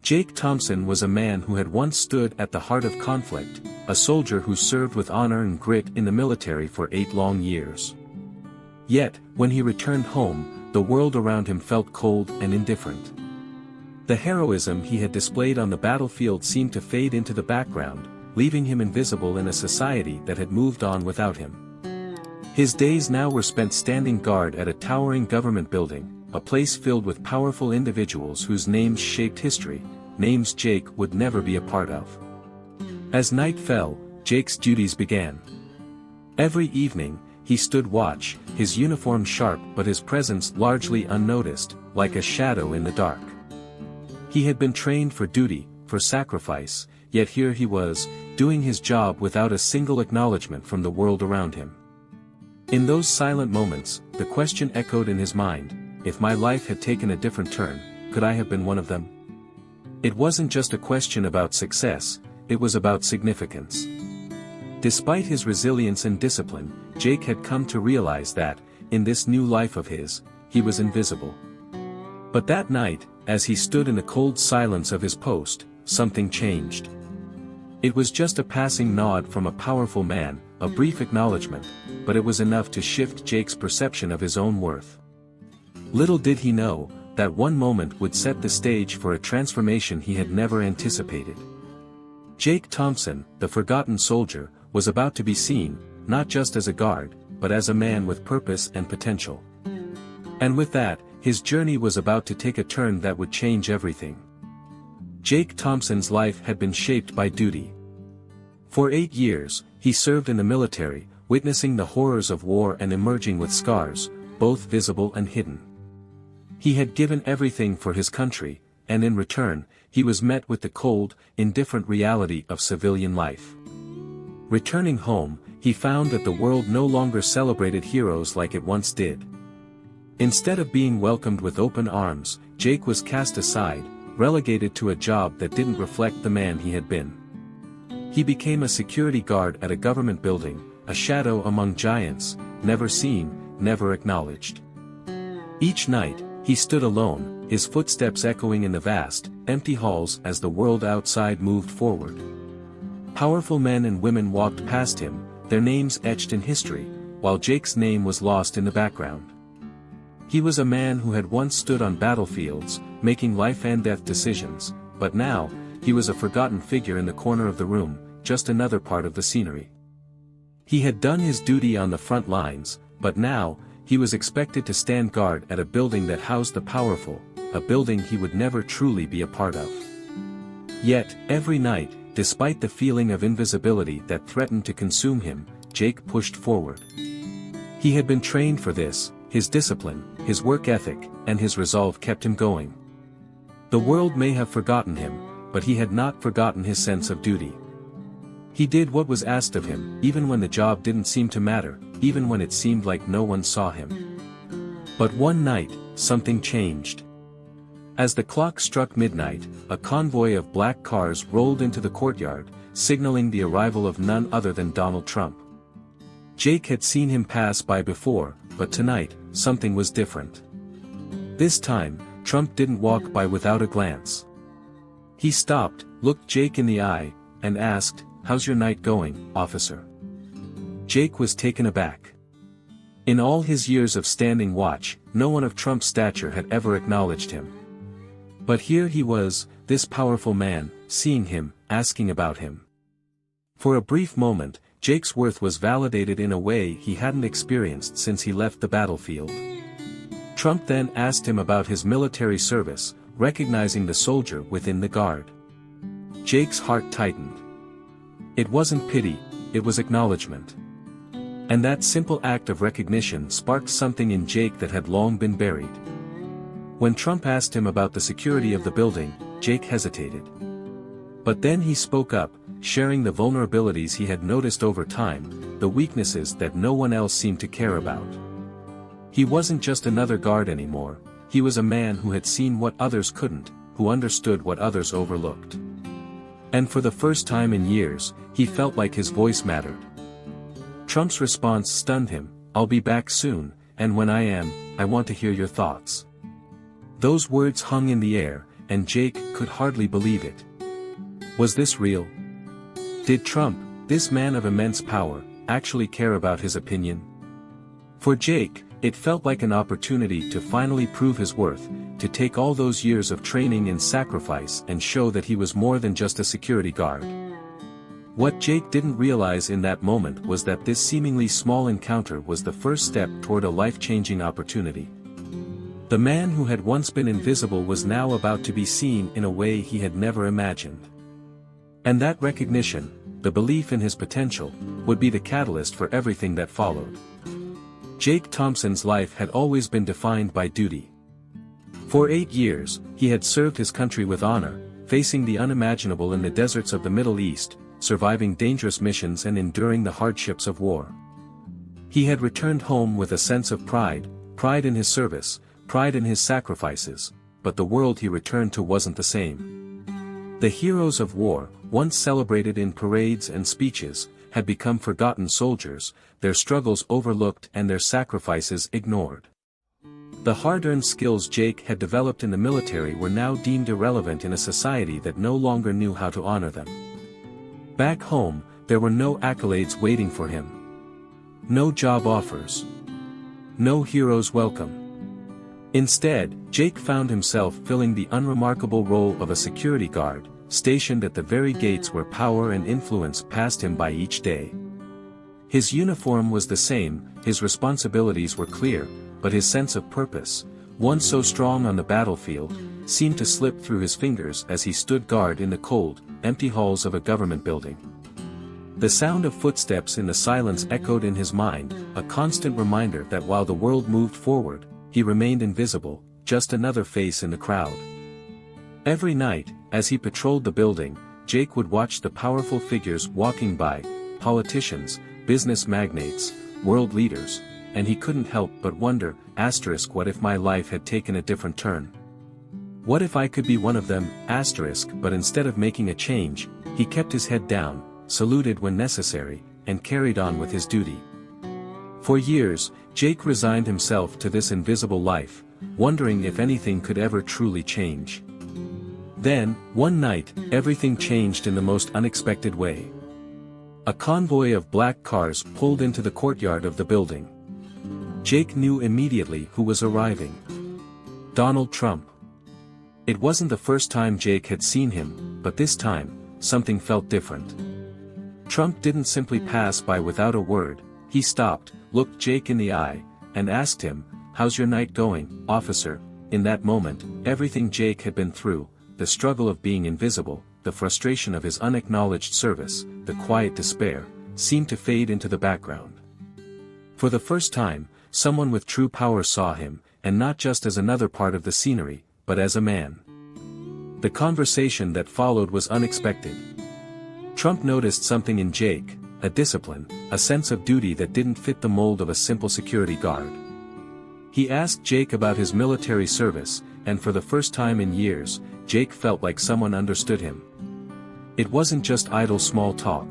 Jake Thompson was a man who had once stood at the heart of conflict, a soldier who served with honor and grit in the military for 8 long years. Yet, when he returned home, the world around him felt cold and indifferent. The heroism he had displayed on the battlefield seemed to fade into the background, leaving him invisible in a society that had moved on without him. His days now were spent standing guard at a towering government building, a place filled with powerful individuals whose names shaped history, names Jake would never be a part of. As night fell, Jake's duties began. Every evening, he stood watch, his uniform sharp but his presence largely unnoticed, like a shadow in the dark. He had been trained for duty, for sacrifice, yet here he was, doing his job without a single acknowledgement from the world around him. In those silent moments, the question echoed in his mind, if my life had taken a different turn, could I have been one of them? It wasn't just a question about success, it was about significance. Despite his resilience and discipline, Jake had come to realize that, in this new life of his, he was invisible. But that night, as he stood in the cold silence of his post, something changed. It was just a passing nod from a powerful man, a brief acknowledgement, but it was enough to shift Jake's perception of his own worth. Little did he know, that one moment would set the stage for a transformation he had never anticipated. Jake Thompson, the forgotten soldier, was about to be seen, not just as a guard, but as a man with purpose and potential. And with that, his journey was about to take a turn that would change everything. Jake Thompson's life had been shaped by duty. For 8 years, he served in the military, witnessing the horrors of war and emerging with scars, both visible and hidden. He had given everything for his country, and in return, he was met with the cold, indifferent reality of civilian life. Returning home, he found that the world no longer celebrated heroes like it once did. Instead of being welcomed with open arms, Jake was cast aside, relegated to a job that didn't reflect the man he had been. He became a security guard at a government building, a shadow among giants, never seen, never acknowledged. Each night, he stood alone, his footsteps echoing in the vast, empty halls as the world outside moved forward. Powerful men and women walked past him, their names etched in history, while Jake's name was lost in the background. He was a man who had once stood on battlefields, making life and death decisions, but now, he was a forgotten figure in the corner of the room, just another part of the scenery. He had done his duty on the front lines, but now, he was expected to stand guard at a building that housed the powerful, a building he would never truly be a part of. Yet, every night, despite the feeling of invisibility that threatened to consume him, Jake pushed forward. He had been trained for this, his discipline, his work ethic, and his resolve kept him going. The world may have forgotten him, but he had not forgotten his sense of duty. He did what was asked of him, even when the job didn't seem to matter, even when it seemed like no one saw him. But one night, something changed. As the clock struck midnight, a convoy of black cars rolled into the courtyard, signaling the arrival of none other than Donald Trump. Jake had seen him pass by before, but tonight, something was different. This time, Trump didn't walk by without a glance. He stopped, looked Jake in the eye, and asked, "How's your night going, officer?" Jake was taken aback. In all his years of standing watch, no one of Trump's stature had ever acknowledged him. But here he was, this powerful man, seeing him, asking about him. For a brief moment, Jake's worth was validated in a way he hadn't experienced since he left the battlefield. Trump then asked him about his military service, recognizing the soldier within the guard. Jake's heart tightened. It wasn't pity, it was acknowledgement. And that simple act of recognition sparked something in Jake that had long been buried. When Trump asked him about the security of the building, Jake hesitated. But then he spoke up, sharing the vulnerabilities he had noticed over time, the weaknesses that no one else seemed to care about. He wasn't just another guard anymore, he was a man who had seen what others couldn't, who understood what others overlooked. And for the first time in years, he felt like his voice mattered. Trump's response stunned him, "I'll be back soon, and when I am, I want to hear your thoughts." Those words hung in the air, and Jake could hardly believe it. Was this real? Did Trump, this man of immense power, actually care about his opinion? For Jake, it felt like an opportunity to finally prove his worth, to take all those years of training and sacrifice and show that he was more than just a security guard. What Jake didn't realize in that moment was that this seemingly small encounter was the first step toward a life-changing opportunity. The man who had once been invisible was now about to be seen in a way he had never imagined. And that recognition, the belief in his potential, would be the catalyst for everything that followed. Jake Thompson's life had always been defined by duty. For 8 years, he had served his country with honor, facing the unimaginable in the deserts of the Middle East, surviving dangerous missions and enduring the hardships of war. He had returned home with a sense of pride in his service, pride in his sacrifices, but the world he returned to wasn't the same. The heroes of war, once celebrated in parades and speeches, had become forgotten soldiers, their struggles overlooked and their sacrifices ignored. The hard-earned skills Jake had developed in the military were now deemed irrelevant in a society that no longer knew how to honor them. Back home, there were no accolades waiting for him. No job offers. No hero's welcome. Instead, Jake found himself filling the unremarkable role of a security guard, stationed at the very gates where power and influence passed him by each day. His uniform was the same, his responsibilities were clear, but his sense of purpose, once so strong on the battlefield, seemed to slip through his fingers as he stood guard in the cold, empty halls of a government building. The sound of footsteps in the silence echoed in his mind, a constant reminder that while the world moved forward, he remained invisible, just another face in the crowd. Every night, as he patrolled the building, Jake would watch the powerful figures walking by, politicians, business magnates, world leaders, and he couldn't help but wonder, what if my life had taken a different turn? What if I could be one of them, but instead of making a change, he kept his head down, saluted when necessary, and carried on with his duty. For years, Jake resigned himself to this invisible life, wondering if anything could ever truly change. Then, one night, everything changed in the most unexpected way. A convoy of black cars pulled into the courtyard of the building. Jake knew immediately who was arriving. Donald Trump. It wasn't the first time Jake had seen him, but this time, something felt different. Trump didn't simply pass by without a word, he stopped, looked Jake in the eye, and asked him, "How's your night going, officer?" In that moment, everything Jake had been through, the struggle of being invisible, the frustration of his unacknowledged service, the quiet despair, seemed to fade into the background. For the first time, someone with true power saw him, and not just as another part of the scenery, but as a man. The conversation that followed was unexpected. Trump noticed something in Jake, a discipline, a sense of duty that didn't fit the mold of a simple security guard. He asked Jake about his military service, and for the first time in years, Jake felt like someone understood him. It wasn't just idle small talk.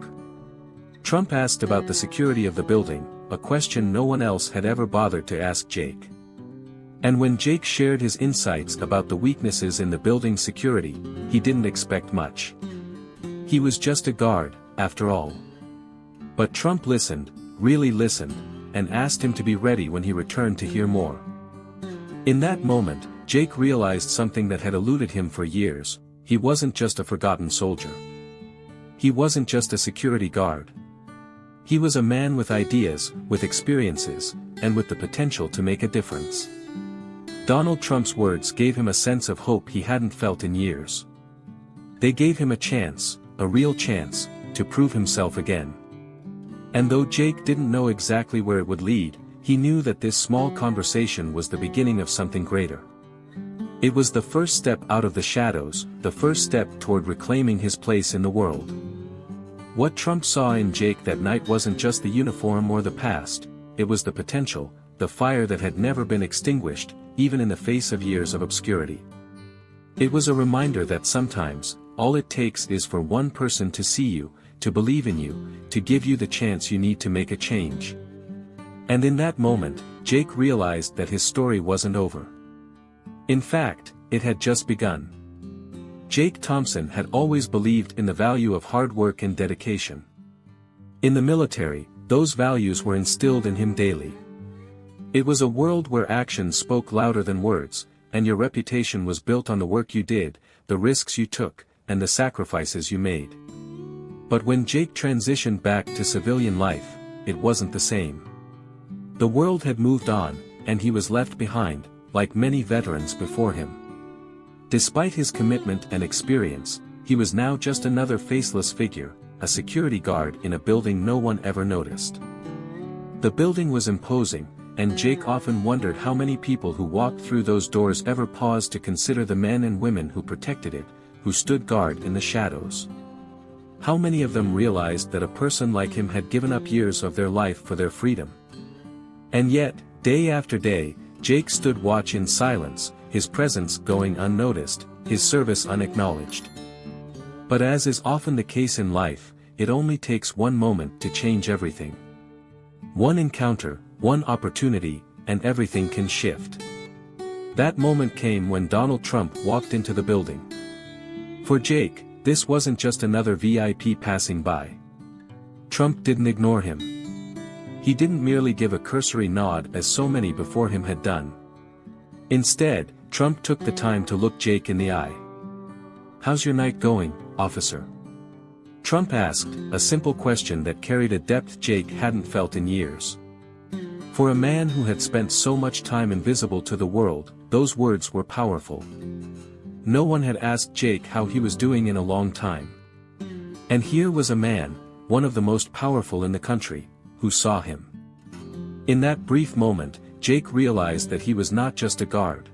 Trump asked about the security of the building, a question no one else had ever bothered to ask Jake. And when Jake shared his insights about the weaknesses in the building's security, he didn't expect much. He was just a guard, after all. But Trump listened, really listened, and asked him to be ready when he returned to hear more. In that moment, Jake realized something that had eluded him for years: he wasn't just a forgotten soldier. He wasn't just a security guard. He was a man with ideas, with experiences, and with the potential to make a difference. Donald Trump's words gave him a sense of hope he hadn't felt in years. They gave him a chance, a real chance, to prove himself again. And though Jake didn't know exactly where it would lead, he knew that this small conversation was the beginning of something greater. It was the first step out of the shadows, the first step toward reclaiming his place in the world. What Trump saw in Jake that night wasn't just the uniform or the past, it was the potential, the fire that had never been extinguished, even in the face of years of obscurity. It was a reminder that sometimes, all it takes is for one person to see you, to believe in you, to give you the chance you need to make a change. And in that moment, Jake realized that his story wasn't over. In fact, it had just begun. Jake Thompson had always believed in the value of hard work and dedication. In the military, those values were instilled in him daily. It was a world where actions spoke louder than words, and your reputation was built on the work you did, the risks you took, and the sacrifices you made. But when Jake transitioned back to civilian life, it wasn't the same. The world had moved on, and he was left behind, like many veterans before him. Despite his commitment and experience, he was now just another faceless figure, a security guard in a building no one ever noticed. The building was imposing, and Jake often wondered how many people who walked through those doors ever paused to consider the men and women who protected it, who stood guard in the shadows. How many of them realized that a person like him had given up years of their life for their freedom? And yet, day after day, Jake stood watch in silence, his presence going unnoticed, his service unacknowledged. But as is often the case in life, it only takes one moment to change everything. One encounter, one opportunity, and everything can shift. That moment came when Donald Trump walked into the building. For Jake, this wasn't just another VIP passing by. Trump didn't ignore him. He didn't merely give a cursory nod as so many before him had done. Instead, Trump took the time to look Jake in the eye. "How's your night going, officer?" Trump asked, a simple question that carried a depth Jake hadn't felt in years. For a man who had spent so much time invisible to the world, those words were powerful. No one had asked Jake how he was doing in a long time. And here was a man, one of the most powerful in the country, who saw him. In that brief moment, Jake realized that he was not just a guard.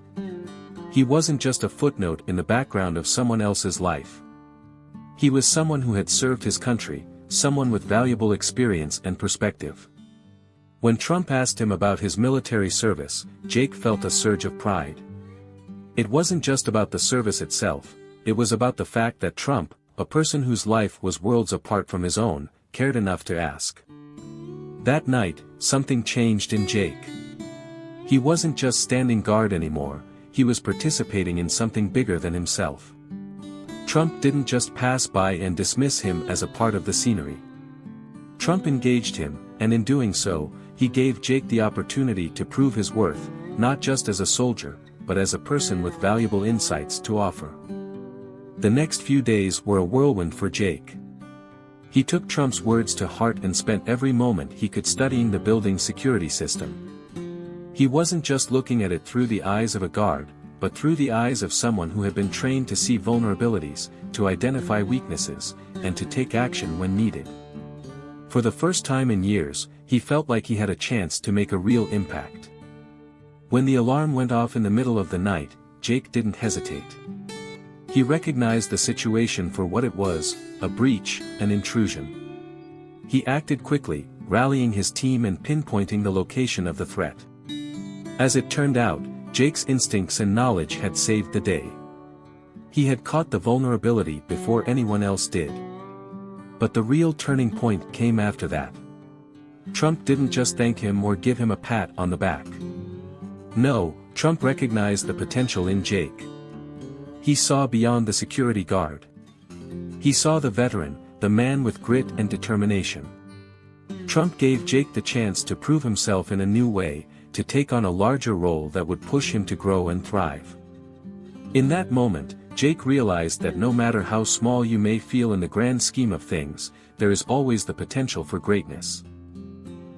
He wasn't just a footnote in the background of someone else's life. He was someone who had served his country, someone with valuable experience and perspective. When Trump asked him about his military service, Jake felt a surge of pride. It wasn't just about the service itself, it was about the fact that Trump, a person whose life was worlds apart from his own, cared enough to ask. That night, something changed in Jake. He wasn't just standing guard anymore, he was participating in something bigger than himself. Trump didn't just pass by and dismiss him as a part of the scenery. Trump engaged him, and in doing so, he gave Jake the opportunity to prove his worth, not just as a soldier, but as a person with valuable insights to offer. The next few days were a whirlwind for Jake. He took Trump's words to heart and spent every moment he could studying the building's security system. He wasn't just looking at it through the eyes of a guard, but through the eyes of someone who had been trained to see vulnerabilities, to identify weaknesses, and to take action when needed. For the first time in years, he felt like he had a chance to make a real impact. When the alarm went off in the middle of the night, Jake didn't hesitate. He recognized the situation for what it was, a breach, an intrusion. He acted quickly, rallying his team and pinpointing the location of the threat. As it turned out, Jake's instincts and knowledge had saved the day. He had caught the vulnerability before anyone else did. But the real turning point came after that. Trump didn't just thank him or give him a pat on the back. No, Trump recognized the potential in Jake. He saw beyond the security guard. He saw the veteran, the man with grit and determination. Trump gave Jake the chance to prove himself in a new way, to take on a larger role that would push him to grow and thrive. In that moment, Jake realized that no matter how small you may feel in the grand scheme of things, there is always the potential for greatness.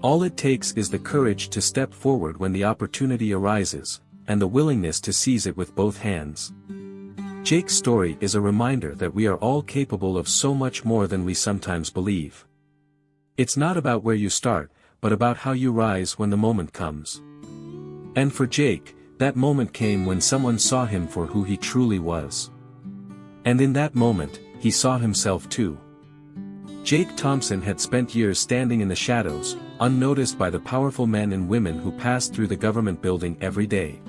All it takes is the courage to step forward when the opportunity arises, and the willingness to seize it with both hands. Jake's story is a reminder that we are all capable of so much more than we sometimes believe. It's not about where you start, but about how you rise when the moment comes. And for Jake, that moment came when someone saw him for who he truly was. And in that moment, he saw himself too. Jake Thompson had spent years standing in the shadows, unnoticed by the powerful men and women who passed through the government building every day.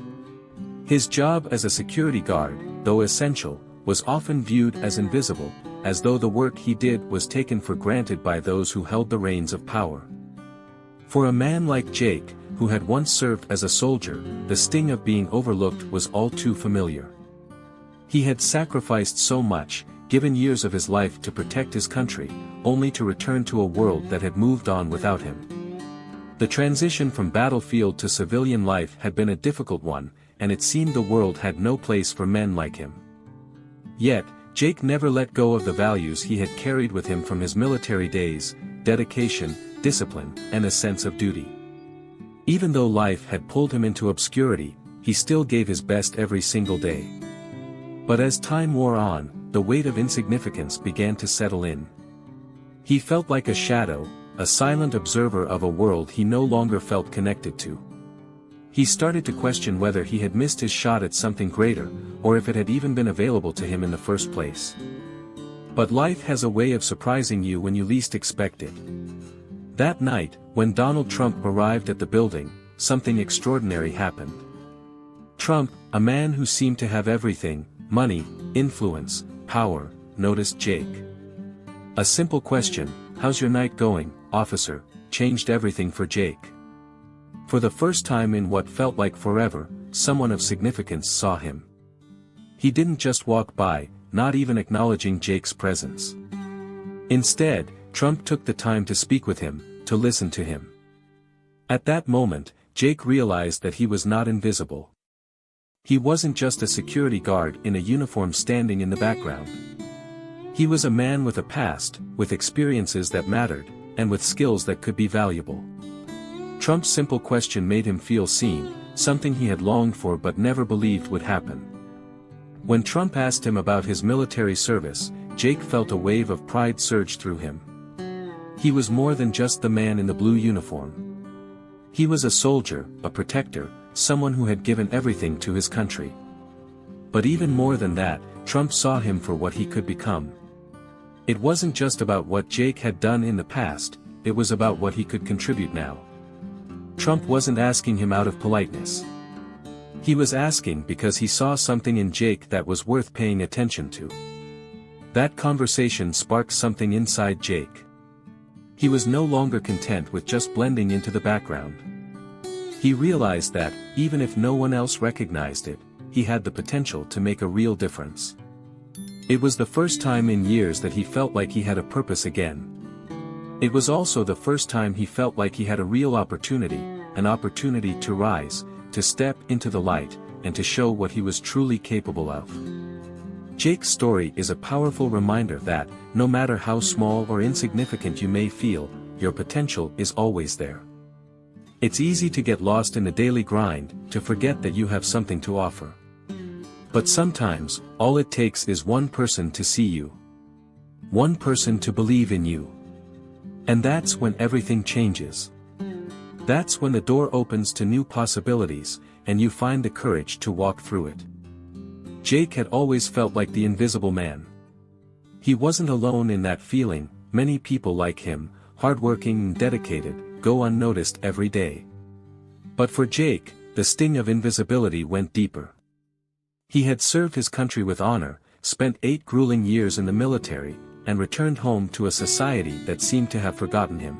His job as a security guard, though essential, was often viewed as invisible, as though the work he did was taken for granted by those who held the reins of power. For a man like Jake, who had once served as a soldier, the sting of being overlooked was all too familiar. He had sacrificed so much, given years of his life to protect his country, only to return to a world that had moved on without him. The transition from battlefield to civilian life had been a difficult one, and it seemed the world had no place for men like him. Yet, Jake never let go of the values he had carried with him from his military days: dedication, discipline, and a sense of duty. Even though life had pulled him into obscurity, he still gave his best every single day. But as time wore on, the weight of insignificance began to settle in. He felt like a shadow, a silent observer of a world he no longer felt connected to. He started to question whether he had missed his shot at something greater, or if it had even been available to him in the first place. But life has a way of surprising you when you least expect it. That night, when Donald Trump arrived at the building, something extraordinary happened. Trump, a man who seemed to have everything: money, influence, power, noticed Jake. A simple question, "How's your night going, officer?" changed everything for Jake. For the first time in what felt like forever, someone of significance saw him. He didn't just walk by, not even acknowledging Jake's presence. Instead, Trump took the time to speak with him, to listen to him. At that moment, Jake realized that he was not invisible. He wasn't just a security guard in a uniform standing in the background. He was a man with a past, with experiences that mattered, and with skills that could be valuable. Trump's simple question made him feel seen, something he had longed for but never believed would happen. When Trump asked him about his military service, Jake felt a wave of pride surge through him. He was more than just the man in the blue uniform. He was a soldier, a protector, someone who had given everything to his country. But even more than that, Trump saw him for what he could become. It wasn't just about what Jake had done in the past, it was about what he could contribute now. Trump wasn't asking him out of politeness. He was asking because he saw something in Jake that was worth paying attention to. That conversation sparked something inside Jake. He was no longer content with just blending into the background. He realized that, even if no one else recognized it, he had the potential to make a real difference. It was the first time in years that he felt like he had a purpose again. It was also the first time he felt like he had a real opportunity, an opportunity to rise, to step into the light, and to show what he was truly capable of. Jake's story is a powerful reminder that, no matter how small or insignificant you may feel, your potential is always there. It's easy to get lost in the daily grind, to forget that you have something to offer. But sometimes, all it takes is one person to see you. One person to believe in you. And that's when everything changes. That's when the door opens to new possibilities, and you find the courage to walk through it. Jake had always felt like the invisible man. He wasn't alone in that feeling. Many people like him, hardworking and dedicated, go unnoticed every day. But for Jake, the sting of invisibility went deeper. He had served his country with honor, spent 8 grueling years in the military, and returned home to a society that seemed to have forgotten him.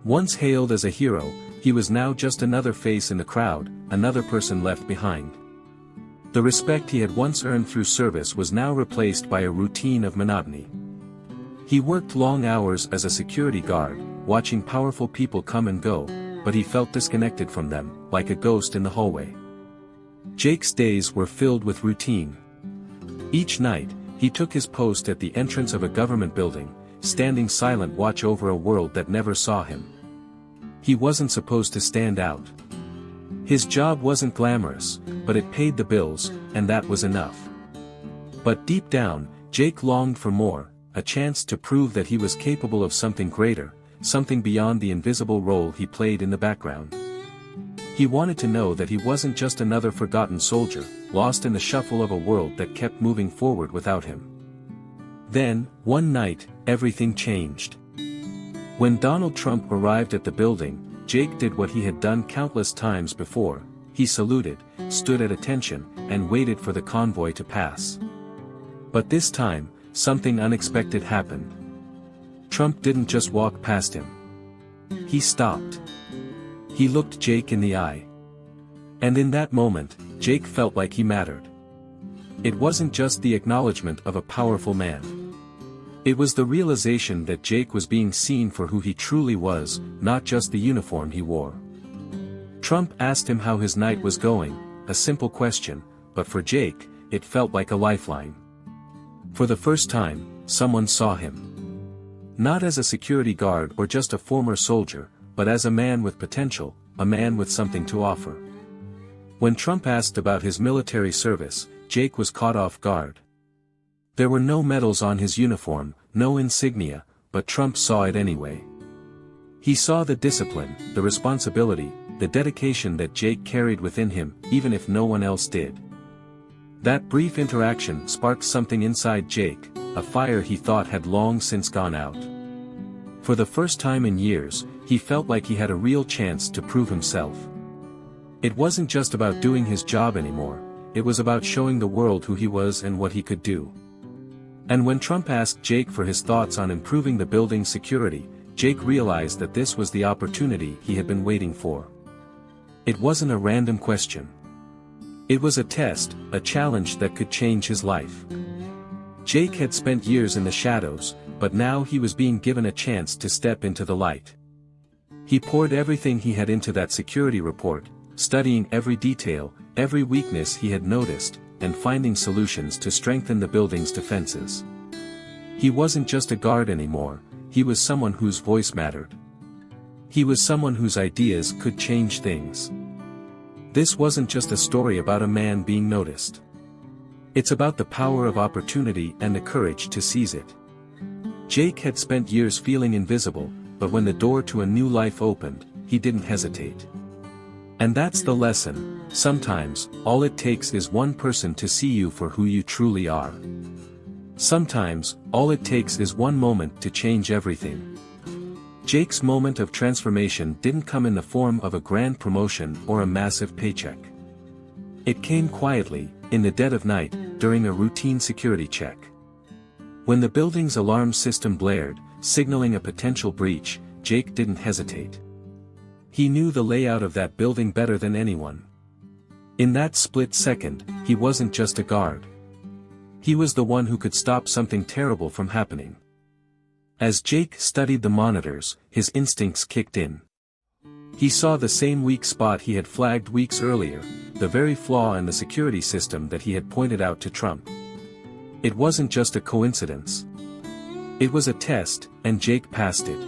Once hailed as a hero, he was now just another face in the crowd, another person left behind. The respect he had once earned through service was now replaced by a routine of monotony. He worked long hours as a security guard, watching powerful people come and go, but he felt disconnected from them, like a ghost in the hallway. Jake's days were filled with routine. Each night, he took his post at the entrance of a government building, standing silent watch over a world that never saw him. He wasn't supposed to stand out. His job wasn't glamorous, but it paid the bills, and that was enough. But deep down, Jake longed for more, a chance to prove that he was capable of something greater, something beyond the invisible role he played in the background. He wanted to know that he wasn't just another forgotten soldier, lost in the shuffle of a world that kept moving forward without him. Then, one night, everything changed. When Donald Trump arrived at the building, Jake did what he had done countless times before. He saluted, stood at attention, and waited for the convoy to pass. But this time, something unexpected happened. Trump didn't just walk past him. He stopped. He looked Jake in the eye. And in that moment, Jake felt like he mattered. It wasn't just the acknowledgement of a powerful man. It was the realization that Jake was being seen for who he truly was, not just the uniform he wore. Trump asked him how his night was going, a simple question, but for Jake, it felt like a lifeline. For the first time, someone saw him. Not as a security guard or just a former soldier, but as a man with potential, a man with something to offer. When Trump asked about his military service, Jake was caught off guard. There were no medals on his uniform, no insignia, but Trump saw it anyway. He saw the discipline, the responsibility, the dedication that Jake carried within him, even if no one else did. That brief interaction sparked something inside Jake, a fire he thought had long since gone out. For the first time in years, he felt like he had a real chance to prove himself. It wasn't just about doing his job anymore, it was about showing the world who he was and what he could do. And when Trump asked Jake for his thoughts on improving the building's security, Jake realized that this was the opportunity he had been waiting for. It wasn't a random question. It was a test, a challenge that could change his life. Jake had spent years in the shadows, but now he was being given a chance to step into the light. He poured everything he had into that security report, studying every detail, every weakness he had noticed, and finding solutions to strengthen the building's defenses. He wasn't just a guard anymore, he was someone whose voice mattered. He was someone whose ideas could change things. This wasn't just a story about a man being noticed. It's about the power of opportunity and the courage to seize it. Jake had spent years feeling invisible, but when the door to a new life opened, he didn't hesitate. And that's the lesson: sometimes, all it takes is one person to see you for who you truly are. Sometimes, all it takes is one moment to change everything. Jake's moment of transformation didn't come in the form of a grand promotion or a massive paycheck. It came quietly, in the dead of night, during a routine security check. When the building's alarm system blared, signaling a potential breach, Jake didn't hesitate. He knew the layout of that building better than anyone. In that split second, he wasn't just a guard. He was the one who could stop something terrible from happening. As Jake studied the monitors, his instincts kicked in. He saw the same weak spot he had flagged weeks earlier, the very flaw in the security system that he had pointed out to Trump. It wasn't just a coincidence. It was a test, and Jake passed it.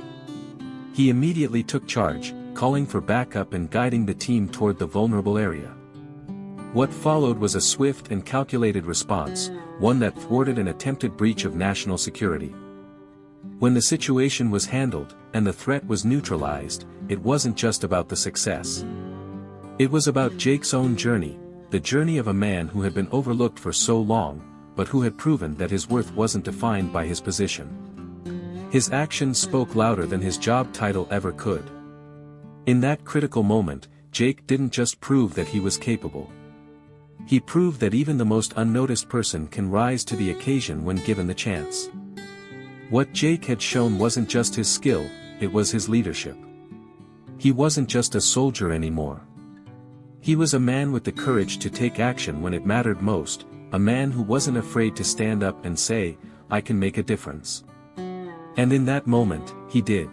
He immediately took charge, calling for backup and guiding the team toward the vulnerable area. What followed was a swift and calculated response, one that thwarted an attempted breach of national security. When the situation was handled, and the threat was neutralized, it wasn't just about the success. It was about Jake's own journey, the journey of a man who had been overlooked for so long, but who had proven that his worth wasn't defined by his position. His actions spoke louder than his job title ever could. In that critical moment, Jake didn't just prove that he was capable. He proved that even the most unnoticed person can rise to the occasion when given the chance. What Jake had shown wasn't just his skill, it was his leadership. He wasn't just a soldier anymore. He was a man with the courage to take action when it mattered most, a man who wasn't afraid to stand up and say, "I can make a difference." And in that moment, he did.